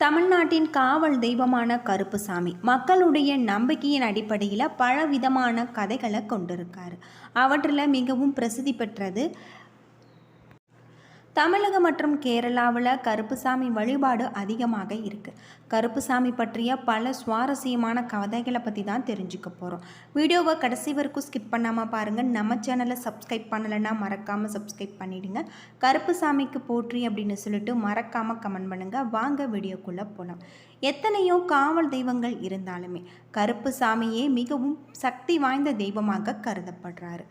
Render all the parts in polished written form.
தமிழ்நாட்டின் காவல் தெய்வமான கருப்புசாமி மக்களுடைய நம்பிக்கையின் அடிப்படையில் பல விதமான கதைகளை கொண்டிருக்காரு. அவற்றில் மிகவும் பிரசித்தி பெற்றது தமிழகம் மற்றும் கேரளாவில் கருப்புசாமி வழிபாடு அதிகமாக இருக்குது. கருப்புசாமி பற்றிய பல சுவாரஸ்யமான கதைகளை பற்றி தான் தெரிஞ்சுக்க போகிறோம். வீடியோவை கடைசி வரைக்கும் ஸ்கிப் பண்ணாமல் பாருங்கள். நம்ம சேனலை சப்ஸ்கிரைப் பண்ணலைன்னா மறக்காமல் சப்ஸ்கிரைப் பண்ணிவிடுங்க. கருப்புசாமிக்கு போற்றி அப்படின்னு சொல்லிட்டு மறக்காமல் கமெண்ட் பண்ணுங்கள். வாங்க வீடியோக்குள்ளே போகலாம். எத்தனையோ காவல் தெய்வங்கள் இருந்தாலுமே கருப்புசாமியே மிகவும் சக்தி வாய்ந்த தெய்வமாக கருதப்படுறாரு.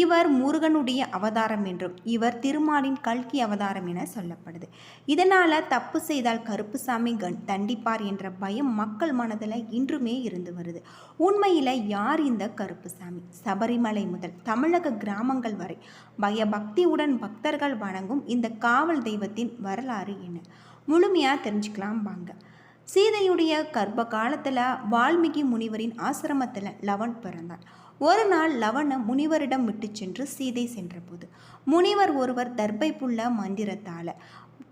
இவர் முருகனுடைய அவதாரம் என்றும் இவர் திருமாலின் கல்கி அவதாரம் என சொல்லப்படுது. இதனால் தப்பு செய்தால் கருப்புசாமி தண்டிப்பார் என்ற பயம் மக்கள் மனதில் இன்றுமே இருந்து வருது. உண்மையில் யார் இந்த கருப்புசாமி? சபரிமலை முதல் தமிழக கிராமங்கள் வரை பயபக்தியுடன் பக்தர்கள் வணங்கும் இந்த காவல் தெய்வத்தின் வரலாறு என்ன? முழுமையாக தெரிஞ்சுக்கலாம் வாங்க. சீதையுடைய கர்ப்ப காலத்தில் வால்மீகி முனிவரின் ஆசிரமத்தில் லவன் பிறந்தார். ஒரு நாள் லவனை முனிவரிடம் விட்டு சென்று சீதை சென்றபோது முனிவர் ஒருவர் தர்பை புள்ள மந்திரத்தால்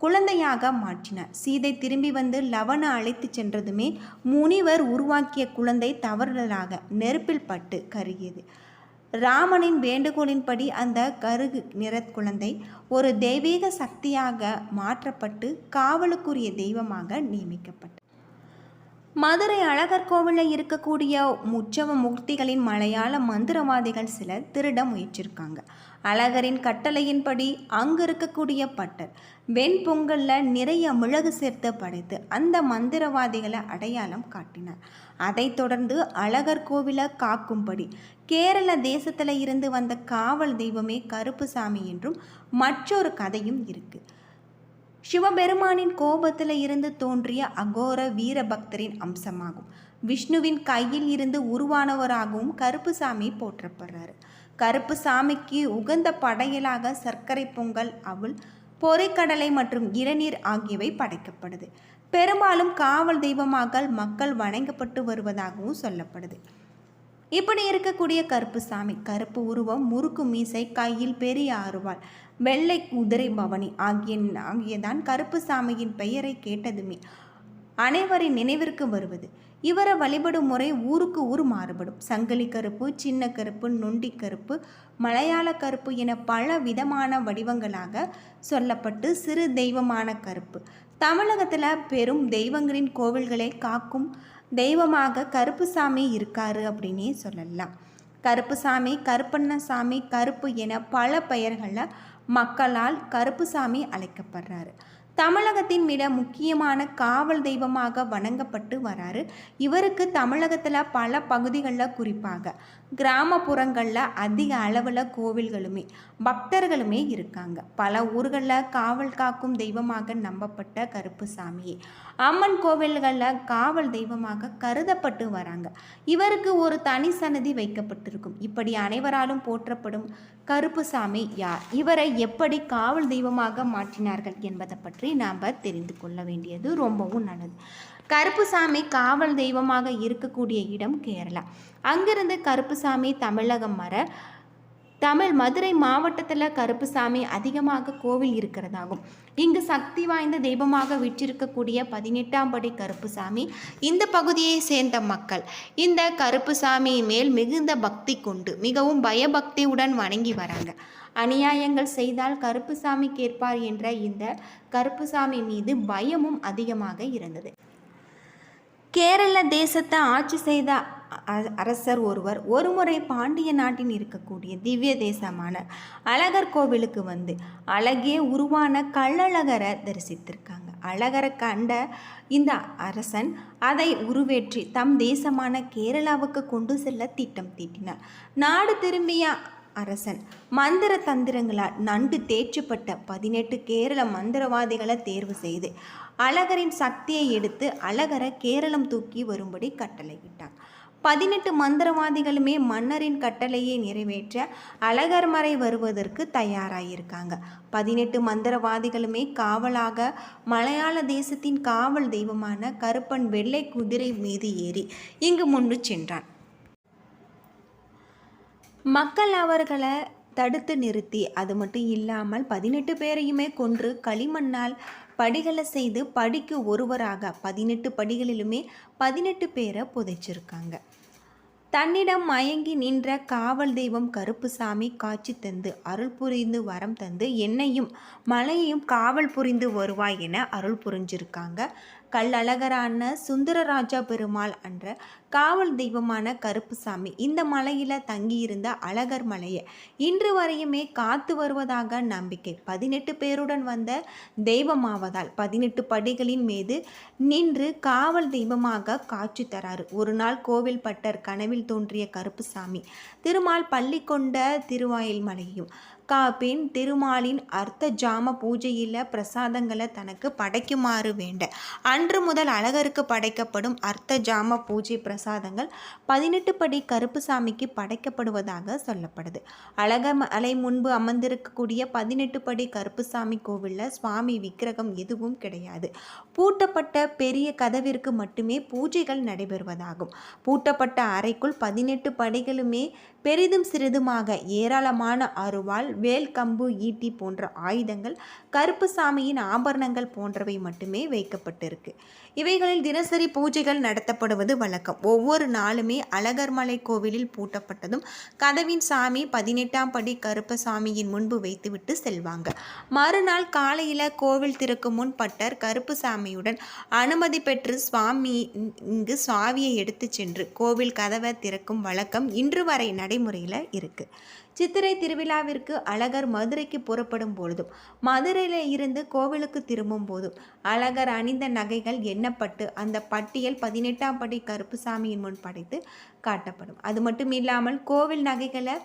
குழந்தையாக மாற்றினார். சீதை திரும்பி வந்து லவனை அழைத்து சென்றதுமே முனிவர் உருவாக்கிய குழந்தை தவறுதலாக நெருப்பில் பட்டு கருகியது. ராமனின் வேண்டுகோளின்படி அந்த கருகு நிற குழந்தை ஒரு தெய்வீக சக்தியாக மாற்றப்பட்டு காவலுக்குரிய தெய்வமாக நியமிக்கப்பட்டது. மதுரை அழகர் கோவிலில் இருக்கக்கூடிய உற்சவ மூர்த்திகளின் மலையாள மந்திரவாதிகள் சிலர் திருட முயற்சிருக்காங்க. அழகரின் கட்டளையின்படி அங்கு இருக்கக்கூடிய பட்டர் வெண்பொங்கலில் நிறைய மிளகு சேர்த்து படைத்து அந்த மந்திரவாதிகளை அடையாளம் காட்டினார். அதைத் தொடர்ந்து அழகர் கோவிலை காக்கும்படி கேரள தேசத்தில் இருந்து வந்த காவல் தெய்வமே கருப்புசாமி என்றும் மற்றொரு கதையும் இருக்குது. சிவபெருமானின் கோபத்தில் இருந்து தோன்றிய அகோர வீரபக்தரின் அம்சமாகும். விஷ்ணுவின் கையில் இருந்து உருவானவராகவும் கருப்புசாமி போற்றப்படுறாரு. கருப்புசாமிக்கு உகந்த படையலாக சர்க்கரை பொங்கல், அவல், பொறிக்கடலை மற்றும் இளநீர் ஆகியவை படைக்கப்படுது. பெரும்பாலும் காவல் தெய்வமாக மக்கள் வணங்கப்பட்டு வருவதாகவும் சொல்லப்படுது. இப்படி இருக்கக்கூடிய கருப்புசாமி கருப்பு உருவம், முறுக்கு மீசை, கையில் பெரிய அருவாள், வெள்ளை குதிரை பவனி ஆகியதான் கருப்புசாமியின் பெயரை கேட்டதுமே அனைவரின் நினைவிற்கு வருவது. இவரை வழிபடும் முறை ஊருக்கு ஊர் மாறுபடும். சங்கிலி கருப்பு, சின்ன கருப்பு, நொண்டி கருப்பு, மலையாள கருப்பு என பல விதமான வடிவங்களாக சொல்லப்பட்டு சிறு தெய்வமான கருப்பு தமிழகத்தில் பெரும் தெய்வங்களின் கோவில்களை காக்கும் தெய்வமாக கருப்புசாமி இருக்காரு அப்படின்னே சொல்லலாம். கருப்புசாமி, கருப்பண்ணசாமி, கருப்பு என பல பெயர்களில் மக்களால் கருப்புசாமி அழைக்கப்படுறாரு. தமிழகத்தின் மிக முக்கியமான காவல் தெய்வமாக வணங்கப்பட்டு வராரு. இவருக்கு தமிழகத்தில் பல பகுதிகளில் குறிப்பாக கிராமப்புறங்களில் அதிக அளவில் கோவில்களுமே பக்தர்களுமே இருக்காங்க. பல ஊர்களில் காவல் காக்கும் தெய்வமாக நம்பப்பட்ட கருப்புசாமியே அம்மன் கோவில்களில் காவல் தெய்வமாக கருதப்பட்டு வராங்க. இவருக்கு ஒரு தனி சன்னதி வைக்கப்பட்டிருக்கும். இப்படி அனைவராலும் போற்றப்படும் கருப்புசாமி யார்? இவரை எப்படி காவல் தெய்வமாக மாற்றினார்கள் என்பதை பற்றி நாம் தெரிந்து கொள்ள வேண்டியது ரொம்பவும் நல்லது. கருப்புசாமி காவல் தெய்வமாக இருக்கக்கூடிய இடம் கேரளா. அங்கிருந்து கருப்புசாமி தமிழகம் வர மதுரை மாவட்டத்தில் கருப்புசாமி அதிகமாக கோவில் இருக்கிறதாகும். இங்கு சக்தி வாய்ந்த தெய்வமாக விற்றிருக்கக்கூடிய 18ஆம் படி கருப்புசாமி இந்த பகுதியை சேர்ந்த மக்கள் இந்த கருப்புசாமி மேல் மிகுந்த பக்தி கொண்டு மிகவும் பயபக்தியுடன் வணங்கி வராங்க. அநியாயங்கள் செய்தால் கருப்புசாமி கேட்பார் என்ற இந்த கருப்புசாமி மீது பயமும் அதிகமாக இருந்தது. கேரள தேசத்தை ஆட்சி செய்த அரசர் ஒருவர் ஒருமுறை பாண்டிய நாட்டில் இருக்கக்கூடிய திவ்ய தேசமான அழகர் கோவிலுக்கு வந்து அழகே உருவான கள்ளழகரை தரிசித்திருக்காங்க. அழகரை கண்ட இந்த அரசன் அதை உருவேற்றி தம் தேசமான கேரளாவுக்கு கொண்டு செல்ல திட்டம் தீட்டினார். நாடு திரும்பிய அரசன் மந்திர தந்திரங்களால் நன்கு தேர்ச்சிப்பட்ட 18 கேரள மந்திரவாதிகளை தேர்வு செய்து அழகரின் சக்தியை எடுத்து அழகரை கேரளம் தூக்கி வரும்படி கட்டளையிட்டார். 18 மந்திரவாதிகளுமே மன்னரின் கட்டளையை நிறைவேற்ற அழகர் மறை வருவதற்கு தயாராகியிருக்காங்க. 18 மந்திரவாதிகளுமே காவலாக மலையாள தேசத்தின் காவல் தெய்வமான கருப்பன் வெள்ளை குதிரை மீது ஏறி இங்கு முன்னு சென்றான். மக்கள் அவர்களை தடுத்து நிறுத்தி அது மட்டும் இல்லாமல் 18 பேரையுமே கொன்று களிமண்ணால் படிகளை செய்து படிக்கு ஒருவராக 18 படிகளிலுமே 18 பேரை புதைச்சிருக்காங்க. தன்னிடம் மயங்கி நின்ற காவல் தெய்வம் கருப்புசாமி காட்சி தந்து அருள் புரிந்து வரம் தந்து என்னையும் மலையையும் காவல் புரிந்து வருவாய் என அருள் புரிஞ்சிருக்காங்க. கல்லழகரான சுந்தரராஜா பெருமாள் என்ற காவல் தெய்வமான கருப்புசாமி இந்த மலையில் தங்கியிருந்த அழகர் மலையை இன்று வரையுமே காத்து வருவதாக நம்பிக்கை. 18 பேருடன் வந்த தெய்வமாவதால் 18 படிகளின் மீது நின்று காவல் தெய்வமாக காட்சி தராரு. ஒரு நாள் கோவில் பட்டர் கனவில் தோன்றிய கருப்புசாமி திருமால் பள்ளி கொண்ட திருவாயில் மலையும் பின் திருமாலின் அர்த்த ஜாம பூஜையில் பிரசாதங்களை தனக்கு படைக்குமாறு வேண்ட அன்று முதல் அழகருக்கு படைக்கப்படும் அர்த்த ஜாம பூஜை பிரசாதங்கள் 18 படி கருப்புசாமிக்கு படைக்கப்படுவதாக சொல்லப்படுது. அழகர் மலை முன்பு அமர்ந்திருக்கக்கூடிய 18 படி கருப்புசாமி கோவிலில் சுவாமி விக்கிரகம் எதுவும் கிடையாது. பூட்டப்பட்ட பெரிய கதவிற்கு மட்டுமே பூஜைகள் நடைபெறுவதாகும். பூட்டப்பட்ட அறைக்குள் 18 படிகளுமே பெரிதும் சிறிதுமாக ஏராளமான அருவாள், வேல், கம்பு, ஈட்டி போன்ற ஆயுதங்கள், கருப்புசாமியின் ஆபரணங்கள் போன்றவை மட்டுமே வைக்கப்பட்டிருக்கு. இவைகளில் தினசரி பூஜைகள் நடத்தப்படுவது வழக்கம். ஒவ்வொரு நாளுமே அழகர்மலை கோவிலில் பூட்டப்பட்டதும் கதவின் சாமி 18ஆம் படி கருப்பசாமியின் முன்பு வைத்துவிட்டு செல்வாங்க. மறுநாள் காலையில் கோவில் திறக்கும் முன் பட்டர் கருப்புசாமியுடன் அனுமதி பெற்று சுவாமி இங்கு சாவியை எடுத்து சென்று கோவில் கதவை திறக்கும் வழக்கம் இன்று வரை நடைமுறையில் இருக்கு. சித்திரை திருவிழாவிற்கு அழகர் மதுரைக்கு புறப்படும் பொழுதும் மதுரையில் இருந்து கோவிலுக்கு திரும்பும் போதும் அழகர் அணிந்த நகைகள் எண்ணப்பட்டு அந்த பட்டியல் 18ஆம் படி கருப்புசாமியின் முன் படைத்து காட்டப்படும். அது மட்டும் இல்லாமல் கோவில் நகைகளை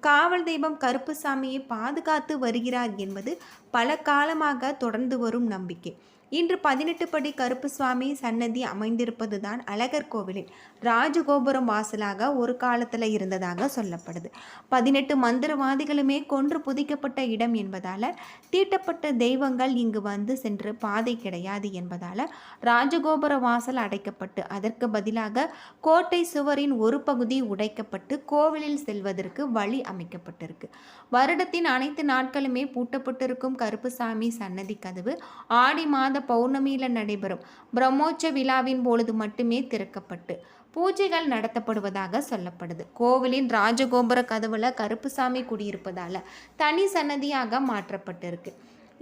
காவல் தெய்வம் கருப்புசாமியை பாதுகாத்து வருகிறார் என்பது பல காலமாக தொடர்ந்து வரும் நம்பிக்கை. இன்று 18 படி கருப்புசுவாமி சன்னதி அமைந்திருப்பது தான் அழகர் கோவிலின் ராஜகோபுரம் வாசலாக ஒரு காலத்தில் இருந்ததாக சொல்லப்படுது. 18 மந்திரவாதிகளுமே கொன்று புதைக்கப்பட்ட இடம் என்பதால் தீட்டப்பட்ட தெய்வங்கள் இங்கு வந்து சென்று பாதை கிடையாது என்பதால் ராஜகோபுர வாசல் அடைக்கப்பட்டு அதற்கு பதிலாக கோட்டை சுவரின் ஒரு பகுதி உடைக்கப்பட்டு கோவிலில் செல்வதற்கு வழி அமைக்கப்பட்டிருக்கு. வருடத்தின் அனைத்து நாட்களுமே பூட்டப்பட்டிருக்கும் கருப்புசாமி சன்னதி கதவு ஆடி மாத பௌர்ணமியில் நடைபெறும் பிரம்மோற்சவ விழாவின் பொழுது மட்டுமே திறக்கப்பட்டு பூஜைகள் நடத்தப்படுவதாக சொல்லப்படுது. கோவிலின் ராஜகோபுர கதவுல கருப்புசாமி குடியிருப்பதால தனி சன்னதியாக மாற்றப்பட்டிருக்கு.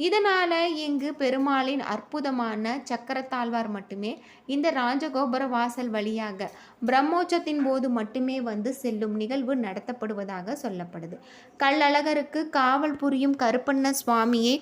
இதனால் இங்கு பெருமாளின் அற்புதமான சக்கரத்தாழ்வார் மட்டுமே இந்த ராஜகோபுர வாசல் வழியாக பிரம்மோற்சவத்தின் போது மட்டுமே வந்து செல்லும் நிகழ்வு நடத்தப்படுவதாக சொல்லப்படுது. கல்லழகருக்கு காவல் புரியும் கருப்பண்ண சுவாமியை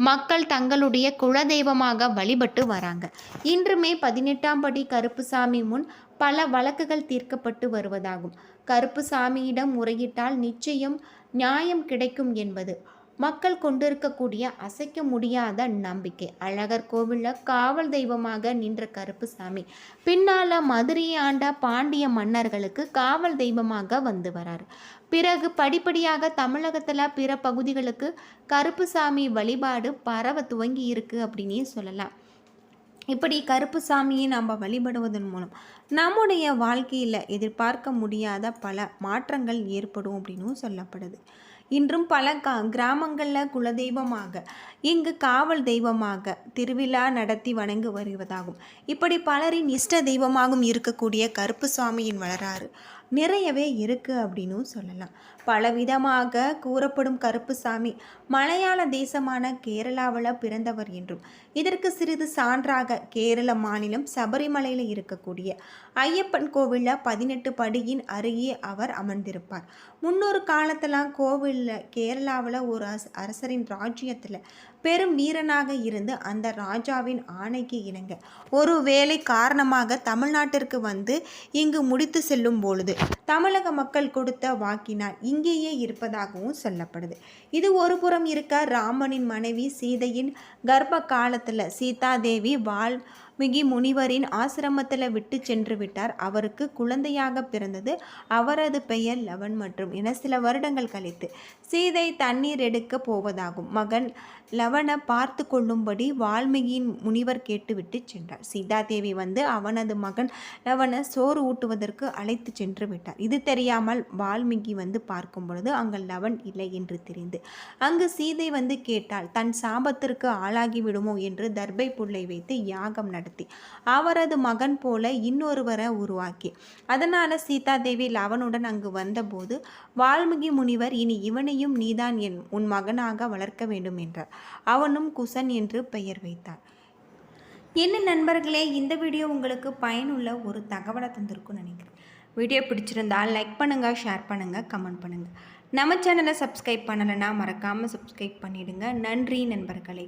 மக்கள் தங்களுடைய குலதெய்வமாக வழிபட்டு வராங்க. இன்றுமே 18ஆம் படி கருப்புசாமி முன் பல வழக்குகள் தீர்க்கப்பட்டு வருவதாகும். கருப்புசாமியிடம் முறையிட்டால் நிச்சயம் நியாயம் கிடைக்கும் என்பது மக்கள் கொண்டிருக்கக்கூடிய அசைக்க முடியாத நம்பிக்கை. அழகர் கோவிலில் காவல் தெய்வமாக நின்ற கருப்புசாமி பின்னால் மதுரையை ஆண்ட பாண்டிய மன்னர்களுக்கு காவல் தெய்வமாக வந்து வராரு. பிறகு படிப்படியாக தமிழகத்தில் பிற பகுதிகளுக்கு கருப்புசாமி வழிபாடு பரவ துவங்கி இருக்கு அப்படின்னே சொல்லலாம். இப்படி கருப்புசாமியை நம்ம வழிபடுவதன் மூலம் நம்முடைய வாழ்க்கையில் எதிர்பார்க்க முடியாத பல மாற்றங்கள் ஏற்படும் அப்படின்னும் சொல்லப்படுது. இன்றும் பல கிராமங்களில் குலதெய்வமாக இங்கு காவல் தெய்வமாக திருவிழா நடத்தி வணங்கி வருவதாகும். இப்படி பலரின் இஷ்ட தெய்வமாகவும் இருக்கக்கூடிய கருப்புசாமியின் வரலாறு நிறையவே இருக்குது அப்படின்னும் சொல்லலாம். பலவிதமாக கூறப்படும் கருப்புசாமி மலையாள தேசமான கேரளாவில் பிறந்தவர் என்றும் இதற்கு சிறிது சான்றாக கேரள மாநிலம் சபரிமலையில் இருக்கக்கூடிய ஐயப்பன் கோவிலில் 18 படியின் அருகே அவர் அமர்ந்திருப்பார். முன்னொரு காலத்தெல்லாம் கோவிலில் கேரளாவில் ஒரு அரசரின் ராஜ்யத்தில் பெரும் வீரனாக இருந்து அந்த ராஜாவின் ஆணைக்கு இணங்க ஒரு வேலை காரணமாக தமிழ்நாட்டிற்கு வந்து இங்கு முடித்து செல்லும் பொழுது தமிழக மக்கள் கொடுத்த வாக்கினால் இங்கேயே இருப்பதாகவும் சொல்லப்படுது. இது ஒரு புறம் இருக்க ராமனின் மனைவி சீதையின் கர்ப்ப காலத்தில் சீதாதேவி மிகி முனிவரின் ஆசிரமத்தில் விட்டு சென்று விட்டார். அவருக்கு குழந்தையாக பிறந்தது. அவரது பெயர் லவன் மற்றும் என சில வருடங்கள் கழித்து சீதை தண்ணீர் எடுக்க போவதாகும். மகன் லவனை பார்த்து கொள்ளும்படி வால்மீகியின் முனிவர் கேட்டுவிட்டு சென்றார். சீதாதேவி வந்து அவனது மகன் லவனை சோறு ஊட்டுவதற்கு அழைத்து சென்று விட்டார். இது தெரியாமல் வால்மீகி வந்து பார்க்கும் பொழுது அங்கு லவன் இல்லை என்று தெரிந்து அங்கு சீதை வந்து கேட்டால் தன் சாபத்திற்கு ஆளாகி விடுமோ என்று தர்பை புல்லை வைத்து யாகம் நடத்தி அவரது மகன் போல இன்னொருவரை உருவாக்கி அதனால சீதாதேவி லவனுடன் அங்கு வந்தபோது வால்மீகி முனிவர் இனி இவனையும் நீதான் உன் மகனாக வளர்க்க வேண்டும் என்றார். அவனும் குசன் என்று பெயர் வைத்தார். என்ன நண்பர்களே, இந்த வீடியோ உங்களுக்கு பயனுள்ள ஒரு தகவலை தந்திருக்கும்னு நினைக்கிறேன். வீடியோ பிடிச்சிருந்தால் லைக் பண்ணுங்கள், ஷேர் பண்ணுங்கள், கமெண்ட் பண்ணுங்கள். நம்ம சேனலை சப்ஸ்கிரைப் பண்ணலைன்னா மறக்காமல் சப்ஸ்கிரைப் பண்ணிவிடுங்க. நன்றி நண்பர்களே.